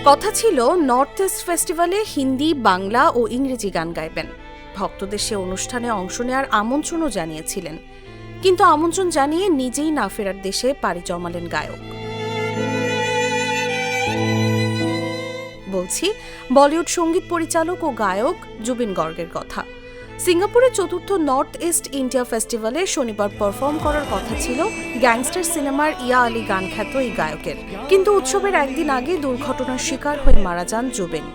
কথা ছিল north east ফেস্টিভ্যালে হিন্দি, বাংলা ও ইংরেজি গান গাইবেন। ভক্তদের সে অনুষ্ঠানে অংশ নেওয়ার আমন্ত্রণও জানিয়েছিলেন, কিন্তু আমন্ত্রণ জানিয়ে নিজেই না ফেরার দেশে পাড়ি জমালেন গায়ক। বলছি বলিউড সঙ্গীত পরিচালক ও গায়ক জুবিন গর্গের কথা। সিঙ্গাপুরের চতুর্থ নর্থ ইস্ট ইন্ডিয়া ফেস্টিভ্যালে শনিবার পারফর্ম করার কথা ছিল গ্যাংস্টার সিনেমার ইয়া আলী গান খ্যাত এই গায়কের, কিন্তু উৎসবের একদিন আগে দুর্ঘটনার শিকার হয়ে মারা যান জুবিন।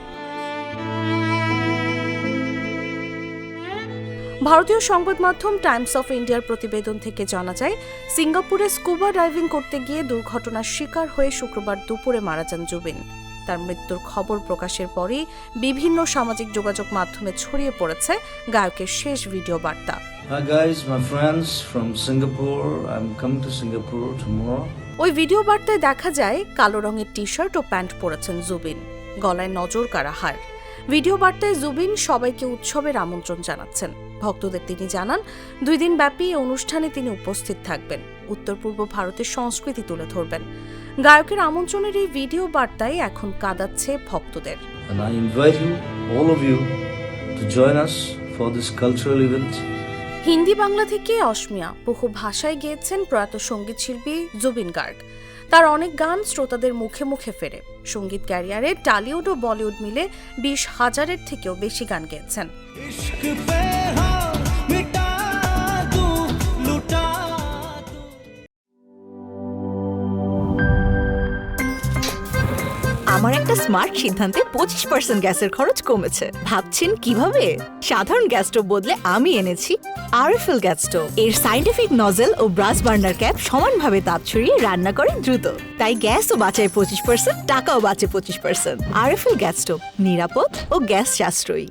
ভারতীয় সংবাদ মাধ্যম টাইমস অফ ইন্ডিয়ার প্রতিবেদন থেকে জানা যায়, সিঙ্গাপুরে স্কুবা ডাইভিং করতে গিয়ে দুর্ঘটনার শিকার হয়ে শুক্রবার দুপুরে মারা যান জুবিন। তার মৃত্যুর খবর প্রকাশের পরই বিভিন্ন সামাজিক যোগাযোগ মাধ্যমে ছড়িয়ে পড়েছে গায়কের শেষ ভিডিও বার্তা। Hi guys, my friends from Singapore. I'm coming to Singapore tomorrow. ওই ভিডিও বার্তায় দেখা যায় কালো রঙের টি-শার্ট ও প্যান্ট পরেছেন জুবিন, গলায় নজর কাড়া হার। ভিডিও বার্তায় জুবিন সবাইকে উৎসবের আমন্ত্রণ জানাচ্ছেন। ভক্তদের তিনি জানান 2 দিন ব্যাপী এই অনুষ্ঠানে তিনি উপস্থিত থাকবেন, উত্তর পূর্ব ভারতের সংস্কৃতি তুলে ধরবেন। গায়কের আমন্ত্রণের এই ভিডিও বার্তায় এখন কাঁদাচ্ছে ভক্তদের। And I invite you, all of you, to join us for this cultural event. Hindi, Bangla থেকে অসমিয়া বহু ভাষায় গেয়েছেন প্রয়াত সঙ্গীত শিল্পী জুবিন গার্গ। তার অনেক গান শ্রোতাদের মুখে মুখে ফেরে। সঙ্গীত ক্যারিয়ারে টলিউড ও বলিউড মিলে 20,000-এর থেকেও বেশি গান গেয়েছেন। আমার একটা স্মার্ট সিদ্ধান্তে 25% গ্যাসের খরচ কমেছে। ভাবছেন কিভাবে? সাধারণ গ্যাস স্টোভ বদলে আমি এনেছি আরএফএল গ্যাস স্টোভ। এর সাইন্টিফিক নজল ও ব্রাস বার্নার ক্যাপ সমানভাবে তাপ ছড়িয়ে রান্না করে দ্রুত, তাই গ্যাসও বাঁচায় 25%, টাকাও বাঁচে 25%। আরএফএল গ্যাস স্টোভ, নিরাপদ ও গ্যাস সাশ্রয়ী।